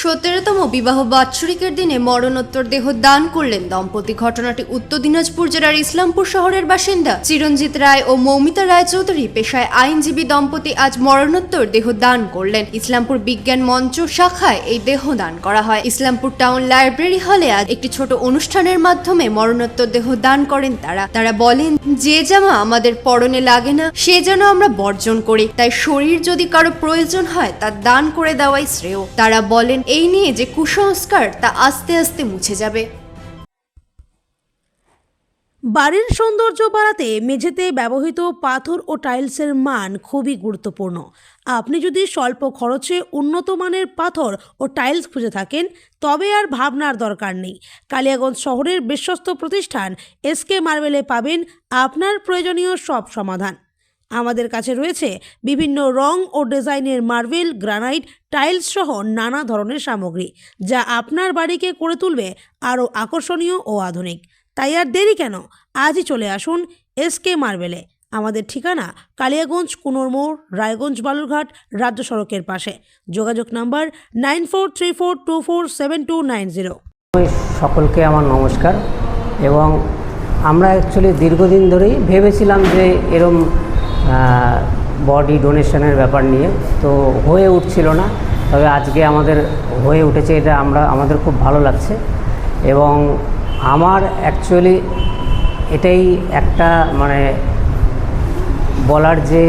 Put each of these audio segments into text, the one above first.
17তম বিবাহ বাৎসরিকের দিনে মরণোত্তর দেহ দান করলেন দম্পতি। ঘটনাটি উত্তর দিনাজপুর জেলার ইসলামপুর শহরের বাসিন্দা চিরঞ্জিত রায় ও মৌমিতা রায় চৌধুরী। পেশায় আইনজীবী দম্পতি আজ মরণোত্তর দেহ দান করলেন। ইসলামপুর বিজ্ঞান মঞ্চ শাখায় এই দেহ দান করা হয়। ইসলামপুর টাউন লাইব্রেরি হলে আজ একটি ছোট অনুষ্ঠানের মাধ্যমে মরণোত্তর দেহ দান করেন তারা বলেন, যে জামা আমাদের পরনে লাগে না সে যেন আমরা বর্জন করি, তাই শরীর যদি কারো প্রয়োজন হয় তা দান করে দেওয়াই শ্রেয়। তারা বলেন, এই নিয়ে যে কুসংস্কার তা আস্তে আস্তে মুছে যাবে। বাড়ির সৌন্দর্য বাড়াতে মেঝেতে ব্যবহৃত পাথর ও টাইলসের মান খুবই গুরুত্বপূর্ণ। আপনি যদি স্বল্প খরচে উন্নত মানের পাথর ও টাইলস খুঁজে থাকেন তবে আর ভাবনার দরকার নেই। কালিয়াগঞ্জ শহরের বিশ্বস্ত প্রতিষ্ঠান এসকে মার্বেলে পাবেন আপনার প্রয়োজনীয় সব সমাধান। আমাদের কাছে রয়েছে বিভিন্ন রং ও ডিজাইনের মার্বেল, গ্রানাইট, টাইলস সহ নানা ধরনের সামগ্রী, যা আপনার বাড়িকে করে তুলবে আরও আকর্ষণীয় ও আধুনিক। তাই আর দেরি কেন, আজই চলে আসুন এসকে মার্বেলে। আমাদের ঠিকানা কালিয়াগঞ্জ কুনোর মোড়, রায়গঞ্জ বালুরঘাট রাজ্য সড়কের পাশে। যোগাযোগ নাম্বার 9434247290। সকলকে আমার নমস্কার। এবং আমরা অ্যাকচুয়ালি দীর্ঘদিন ধরেই ভেবেছিলাম যে এরম বডি ডোনেশনের ব্যাপার নিয়ে, তো হয়ে উঠছিল না। তবে আজকে আমাদের হয়ে উঠেছে, এটা আমাদের খুব ভালো লাগছে। এবং আমার অ্যাকচুয়ালি এটাই একটা বলার যে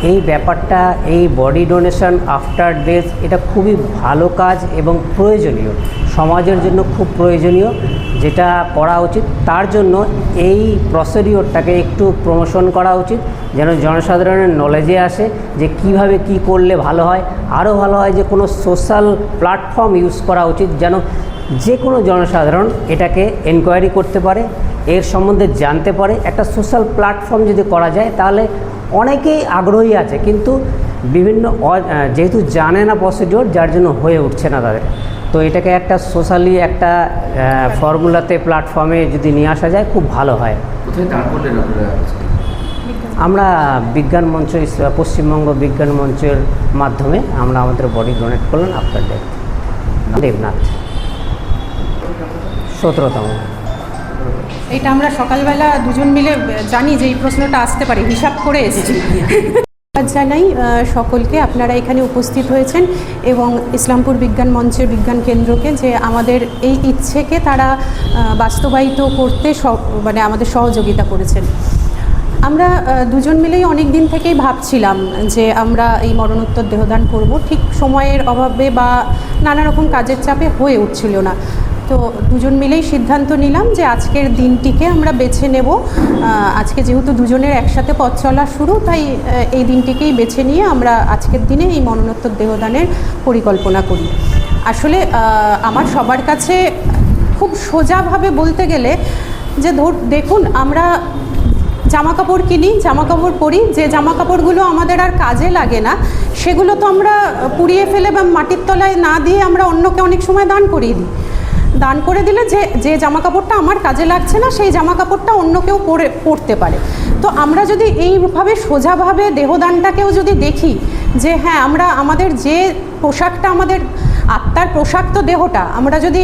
এই ব্যাপারটা, এই বডি ডোনেশন আফটার ডেথ, এটা খুবই ভালো কাজ এবং প্রয়োজনীয়, সমাজের জন্য খুব প্রয়োজনীয়, যেটা করা উচিত। তার জন্য এই প্রসিডিওরটাকে একটু প্রমোশন করা উচিত, যেন জনসাধারণের নলেজে আসে যে কিভাবে কি করলে ভালো হয়। আরও ভালো হয় যে কোনো সোশ্যাল প্ল্যাটফর্ম ইউজ করা উচিত, যেন যে কোনো জনসাধারণ এটাকে এনকোয়ারি করতে পারে, এর সম্বন্ধে জানতে পারে। একটা সোশ্যাল প্ল্যাটফর্ম যদি করা যায় তাহলে অনেকেই আগ্রহী আছে, কিন্তু বিভিন্ন যেহেতু জানে না প্রসিডিওর, যার জন্য হয়ে উঠছে না তাদের। তো এটাকে একটা সোশ্যালি একটা ফর্মুলাতে, প্ল্যাটফর্মে যদি নিয়ে আসা যায় খুব ভালো হয়। আমরা বিজ্ঞান মঞ্চ, পশ্চিমবঙ্গ বিজ্ঞান মঞ্চের মাধ্যমে আমরা আমাদের বডি ডোনেট করলাম আফটার ডেথ। দেবনাথ, 17তম। এটা আমরা সকালবেলা দুজন মিলে জানি যে এই প্রশ্নটা আসতে পারে, হিসাব করে এসেছি। জানাই সকলকে, আপনারা এখানে উপস্থিত হয়েছেন এবং ইসলামপুর বিজ্ঞান মঞ্চের বিজ্ঞান কেন্দ্রকে যে আমাদের এই ইচ্ছেকে তারা বাস্তবায়িত করতে আমাদের সহযোগিতা করেছেন। আমরা দুজন মিলেই অনেক দিন থেকেই ভাবছিলাম যে আমরা এই মরণোত্তর দেহদান করব, ঠিক সময়ের অভাবে বা নানা রকম কাজের চাপে হয়ে উঠছিল না। তো দুজন মিলেই সিদ্ধান্ত নিলাম যে আজকের দিনটিকে আমরা বেছে নেব। আজকে যেহেতু দুজনের একসাথে পথ চলা শুরু, তাই এই দিনটিকেই বেছে নিয়ে আমরা আজকের দিনে এই মরণোত্তর দেহদানের পরিকল্পনা করি। আসলে আমার সবার কাছে খুব সোজাভাবে বলতে গেলে যে দেখুন, আমরা জামা কাপড় কিনি, জামা কাপড় পরি, যে জামা কাপড়গুলো আমাদের আর কাজে লাগে না সেগুলো তো আমরা পুড়িয়ে ফেলে বা মাটির তলায় না দিয়ে আমরা অন্যকে অনেক সময় দান করিয়ে দিই। দান করে দিলে যে জামা কাপড়টা আমার কাজে লাগছে না সেই জামা কাপড়টা অন্য কেউ পরতে পারে। তো আমরা যদি এইভাবে সোজাভাবে দেহদানটাকেও যদি দেখি যে হ্যাঁ, আমরা আমাদের যে পোশাকটা, আমাদের আত্মার পোশাক তো দেহটা, আমরা যদি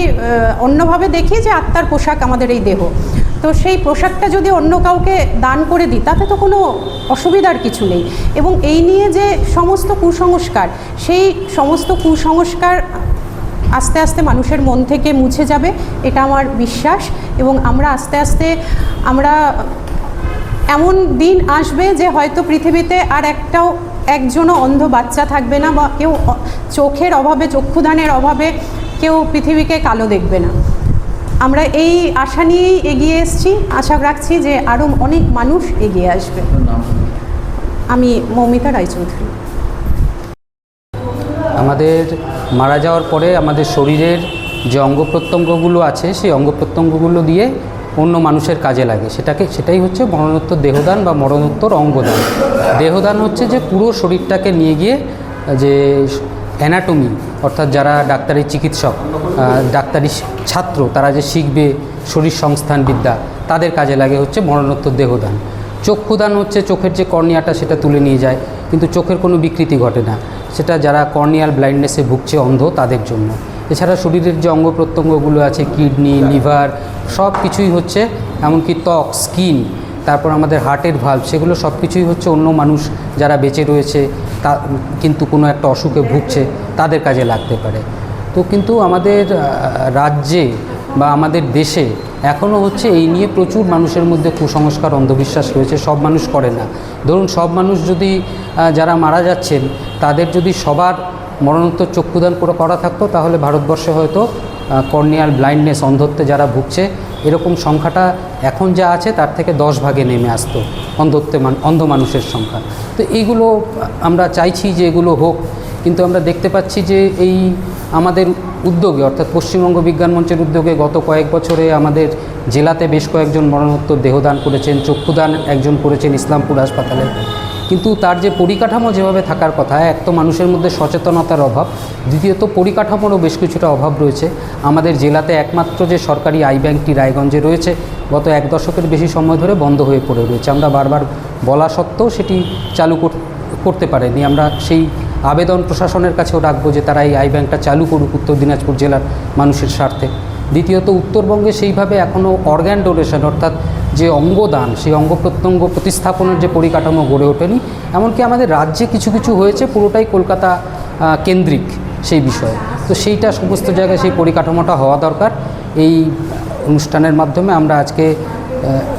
অন্যভাবে দেখি যে আত্মার পোশাক আমাদের এই দেহ, তো সেই পোশাকটা যদি অন্য কাউকে দান করে দিই তাতে তো কোনো অসুবিধার কিছু নেই। এবং এই নিয়ে যে সমস্ত কুসংস্কার, সেই সমস্ত কুসংস্কার আস্তে আস্তে মানুষের মন থেকে মুছে যাবে, এটা আমার বিশ্বাস। এবং আমরা আস্তে আস্তে এমন দিন আসবে যে হয়তো পৃথিবীতে আর একজনও অন্ধ বাচ্চা থাকবে না, বা কেউ চোখের অভাবে, চক্ষুদানের অভাবে কেউ পৃথিবীকে কালো দেখবে না। আমরা এই আশা নিয়েই এগিয়ে এসেছি, আশা রাখছি যে আরও অনেক মানুষ এগিয়ে আসবে। আমি মৌমিতা রায় চৌধুরী। আমাদের মারা যাওয়ার পরে আমাদের শরীরের যে অঙ্গ প্রত্যঙ্গগুলো আছে সেই অঙ্গ প্রত্যঙ্গগুলো দিয়ে অন্য মানুষের কাজে লাগে, সেটাই হচ্ছে মরণোত্তর দেহদান বা মরণোত্তর অঙ্গদান। দেহদান হচ্ছে যে পুরো শরীরটাকে নিয়ে গিয়ে যে অ্যানাটমি, অর্থাৎ যারা ডাক্তারি চিকিৎসক, ডাক্তারি ছাত্র, তারা যে শিখবে শরীর সংস্থান বিদ্যা, তাদের কাজে লাগে হচ্ছে মরণোত্তর দেহদান। চক্ষুদান হচ্ছে চোখের যে কর্নিয়াটা সেটা তুলে নিয়ে যায়, কিন্তু চোখের কোনো বিকৃতি ঘটে না, সেটা যারা কর্নিয়াল ব্লাইন্ডনেসে ভুগছে, অন্ধ, তাদের জন্য। এছাড়া শরীরের যে অঙ্গ প্রত্যঙ্গগুলো আছে, কিডনি, লিভার, সব কিছুই হচ্ছে, এমনকি ত্বক, স্কিন, তারপর আমাদের হার্টের ভালভ, সেগুলো সব কিছুই হচ্ছে অন্য মানুষ যারা বেঁচে রয়েছে তা কিন্তু কোনো একটা অসুখে ভুগছে তাদের কাজে লাগতে পারে। তো কিন্তু আমাদের রাজ্যে বা আমাদের দেশে এখনও হচ্ছে এই নিয়ে প্রচুর মানুষের মধ্যে কুসংস্কার, অন্ধবিশ্বাস রয়েছে। সব মানুষ করে না। ধরুন সব মানুষ যদি যারা মারা যাচ্ছেন তাদের যদি সবার মরণোত্তর চক্ষুদান করা থাকতো, তাহলে ভারতবর্ষে হয়তো কর্নিয়াল ব্লাইন্ডনেস, অন্ধত্বে যারা ভুগছে এরকম সংখ্যাটা এখন যা আছে তার থেকে 10 ভাগে নেমে আসতো অন্ধ মানুষের সংখ্যা। তো এইগুলো আমরা চাইছি যে এগুলো হোক, কিন্তু আমরা দেখতে পাচ্ছি যে এই আমাদের উদ্যোগে, অর্থাৎ পশ্চিমবঙ্গ বিজ্ঞান মঞ্চের উদ্যোগে গত কয়েক বছরে আমাদের জেলাতে বেশ কয়েকজন মরণোত্তর দেহদান করেছেন, চক্ষুদান একজন করেছেন ইসলামপুর হাসপাতালে। কিন্তু তার যে পরিকাঠামো যেভাবে থাকার কথা, এক তো মানুষের মধ্যে সচেতনতার অভাব, দ্বিতীয়ত পরিকাঠামোরও বেশ কিছুটা অভাব রয়েছে। আমাদের জেলাতে একমাত্র যে সরকারি আই ব্যাংকটি রায়গঞ্জে রয়েছে, গত 1 দশকের বেশি সময় ধরে বন্ধ হয়ে পড়ে রয়েছে। আমরা বারবার বলা সত্ত্বেও সেটি চালু করতে পারেনি। আমরা সেই আবেদন প্রশাসনের কাছেও রাখবো যে তারা এই আই ব্যাংকটা চালু করুক উত্তর দিনাজপুর জেলার মানুষের স্বার্থে। দ্বিতীয়ত উত্তরবঙ্গে সেইভাবে এখনও অর্গ্যান ডোনেশন, অর্থাৎ যে অঙ্গদান, সেই অঙ্গ প্রত্যঙ্গ প্রতিস্থাপনের যে পরিকাঠামো গড়ে ওঠেনি। এমনকি আমাদের রাজ্যে কিছু কিছু হয়েছে, পুরোটাই কলকাতা কেন্দ্রিক সেই বিষয়ে। তো সেইটা সমস্ত জায়গায় সেই পরিকাঠামোটা হওয়া দরকার। এই অনুষ্ঠানের মাধ্যমে আমরা আজকে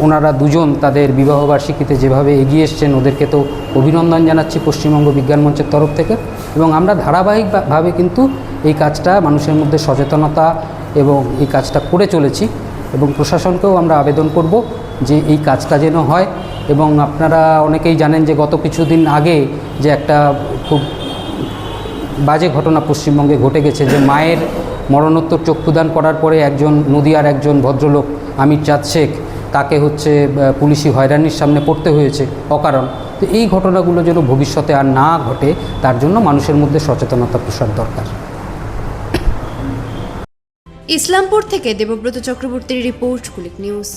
ওনারা দুজন তাদের বিবাহবার্ষিকীতে যেভাবে এগিয়ে এসছেন, ওদেরকে তো অভিনন্দন জানাচ্ছি পশ্চিমবঙ্গ বিজ্ঞান মঞ্চের তরফ থেকে। এবং আমরা ধারাবাহিকভাবে কিন্তু এই কাজটা মানুষের মধ্যে সচেতনতা এবং এই কাজটা করে চলেছি, এবং প্রশাসনকেও আমরা আবেদন করব যে এই কাজটা যেন হয়। এবং আপনারা অনেকেই জানেন যে গত কিছুদিন আগে যে একটা খুব বাজে ঘটনা পশ্চিমবঙ্গে ঘটে গেছে, যে মায়ের মরণোত্তর চক্ষুদান করার পরে নদিয়ার একজন ভদ্রলোক আমির চাঁদ শেখ, তাকে হচ্ছে পুলিশি হয়রানির সামনে পড়তে হয়েছে অকারণ। তো এই ঘটনাগুলো যেন ভবিষ্যতে আর না ঘটে, তার জন্য মানুষের মধ্যে সচেতনতা প্রসার দরকার। ইসলামপুর থেকে দেবব্রত চক্রবর্তীর রিপোর্ট, কুলিক নিউজ।